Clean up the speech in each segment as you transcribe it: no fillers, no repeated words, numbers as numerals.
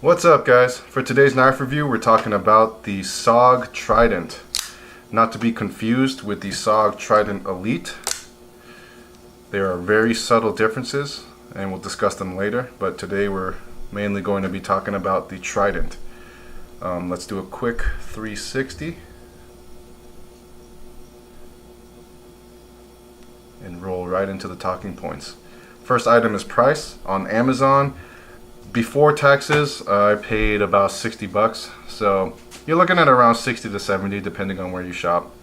What's up, guys? For today's knife review, we're talking about the SOG Trident. Not to be confused with the SOG Trident Elite. There are very subtle differences, and we'll discuss them later, but today we're mainly going to be talking about the Trident. Let's do a quick 360 and roll right into the talking points. First item is price. On Amazon, before taxes, I paid about 60 bucks. So you're looking at around 60 to 70 depending on where you shop.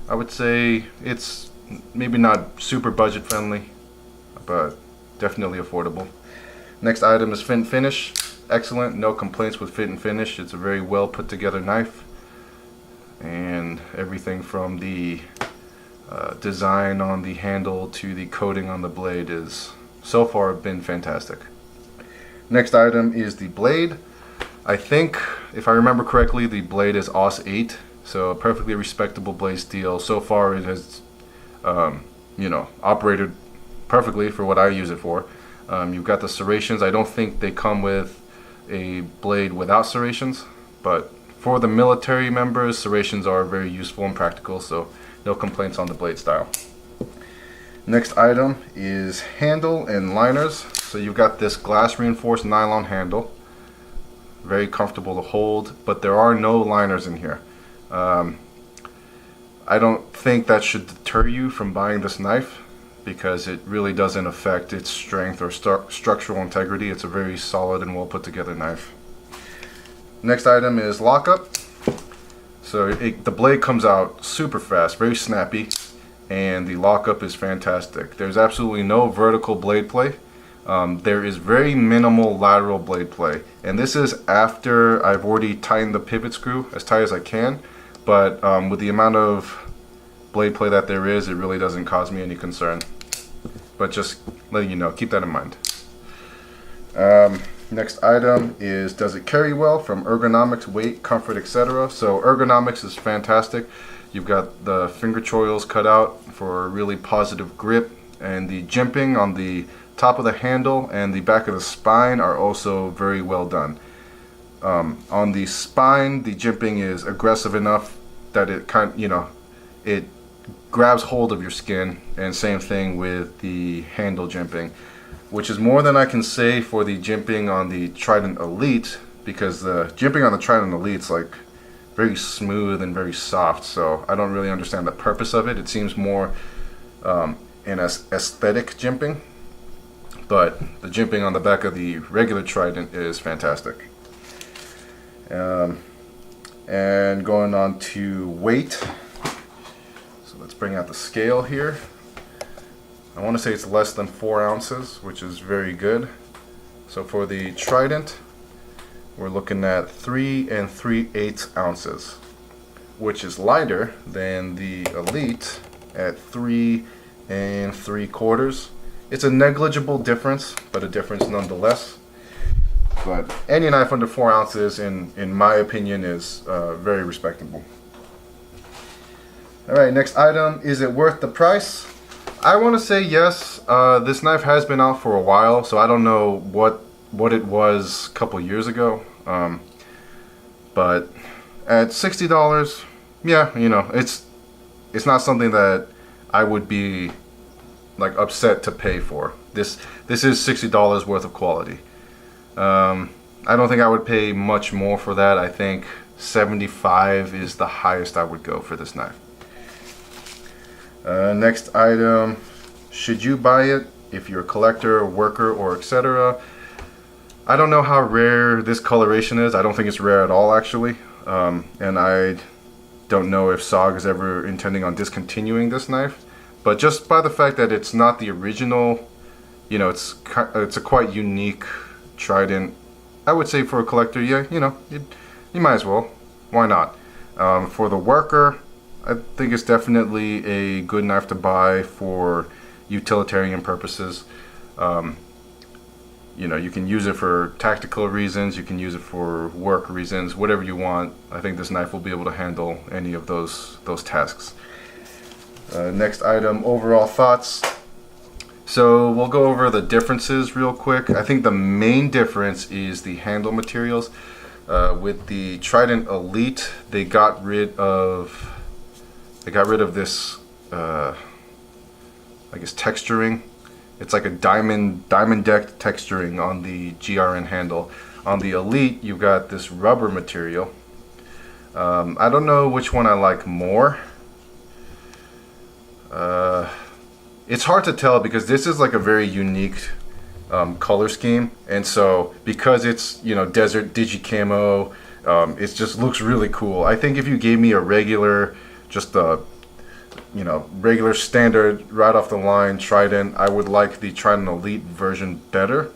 I would say it's maybe not super budget friendly, but definitely affordable. Next item is fit and finish. Excellent, no complaints with fit and finish. It's a very well put together knife, and everything from the design on the handle to the coating on the blade is so far been fantastic. Next item is the blade. I think, if I remember correctly, the blade is AUS 8, so a perfectly respectable blade steel. So far it has operated perfectly for what I use it for. You've got the serrations. I don't think they come with a blade without serrations, but for the military members, serrations are very useful and practical, so no complaints on the blade style. Next item is handle and liners. So you've got this glass reinforced nylon handle, very comfortable to hold, but there are no liners in here. I don't think that should deter you from buying this knife, because it really doesn't affect its strength or structural integrity. It's a very solid and well put together knife. Next item is lockup. So the blade comes out super fast, very snappy, and the lockup is fantastic. There's absolutely no vertical blade play. There is very minimal lateral blade play, and this is after I've already tightened the pivot screw as tight as I can, but with the amount of blade play that there is, it really doesn't cause me any concern. But just letting you know, keep that in mind. Next item is, does it carry well? From ergonomics, weight, comfort, etc. So ergonomics is fantastic. You've got the finger choils cut out for a really positive grip, and the jimping on the top of the handle and the back of the spine are also very well done. On the spine, the jimping is aggressive enough that it it grabs hold of your skin, and same thing with the handle jimping, which is more than I can say for the jimping on the Trident Elite, because the jimping on the Trident Elite's like very smooth and very soft, so I don't really understand the purpose of it. It seems more an aesthetic jimping, but the jimping on the back of the regular Trident is fantastic. And going on to weight, so let's bring out the scale here. I want to say it's less than 4 ounces, which is very good. So for the Trident, we're looking at 3 3/8 ounces, which is lighter than the Elite at 3 3/4. It's a negligible difference, but a difference nonetheless. But any knife under 4 ounces, in my opinion, is very respectable. Alright, next item, is it worth the price? I want to say yes. This knife has been out for a while, so I don't know what it was a couple years ago. But at $60, yeah, it's not something that I would be like upset to pay for. This is $60 worth of quality. I don't think I would pay much more for that. I think 75 is the highest I would go for this knife. Next item, should you buy it if you're a collector, worker, or etc.? I don't know how rare this coloration is. I don't think it's rare at all, actually. And I don't know if SOG is ever intending on discontinuing this knife. But just by the fact that it's not the original, it's a quite unique Trident. I would say for a collector, yeah, you might as well. Why not? For the worker, I think it's definitely a good knife to buy for utilitarian purposes. You can use it for tactical reasons, you can use it for work reasons, whatever you want. I think this knife will be able to handle any of those tasks. Next item, overall thoughts. So we'll go over the differences real quick. I think the main difference is the handle materials. With the Trident Elite, they got rid of this, I guess, texturing. It's like a diamond decked texturing on the GRN handle. On the Elite, you've got this rubber material. I don't know which one I like more. It's hard to tell because this is like a very unique color scheme, and so because it's, you know, desert digi camo, it just looks really cool. I think if you gave me a regular, just a, you know, regular standard right off the line Trident, I would like the Trident Elite version better,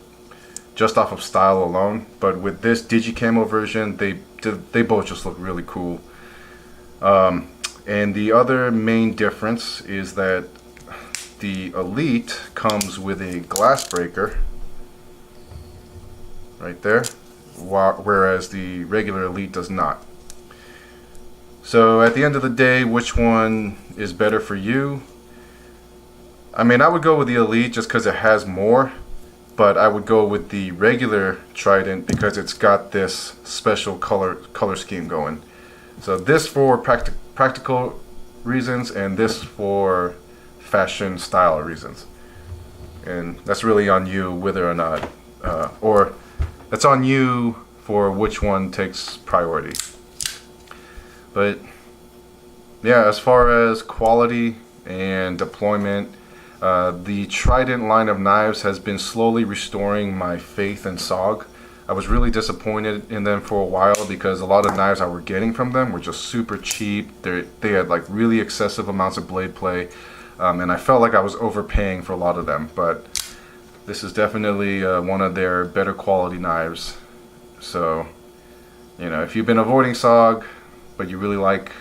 just off of style alone. But with this digi camo version, they both just look really cool. And the other main difference is that the Elite comes with a glass breaker right there, whereas the regular Elite does not. So at the end of the day, which one is better for you? I mean, I would go with the Elite just because it has more, but I would go with the regular Trident because it's got this special color scheme going. So this for practical reasons, and this for fashion style reasons. And that's really on you whether or not, or that's on you for which one takes priority. But yeah, as far as quality and deployment, the Trident line of knives has been slowly restoring my faith in SOG. I was really disappointed in them for a while because a lot of knives I were getting from them were just super cheap. They had like really excessive amounts of blade play, and I felt like I was overpaying for a lot of them. But this is definitely one of their better quality knives. So, you know, if you've been avoiding SOG, but you really like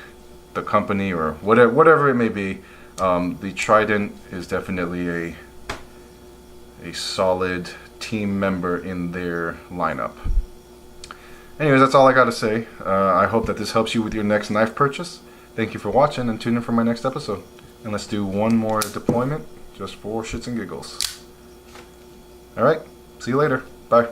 the company or whatever it may be, the Trident is definitely a solid team member in their lineup. Anyways, that's all I got to say. I hope that this helps you with your next knife purchase. Thank you for watching, and tune in for my next episode. And let's do one more deployment just for shits and giggles. Alright, see you later. Bye.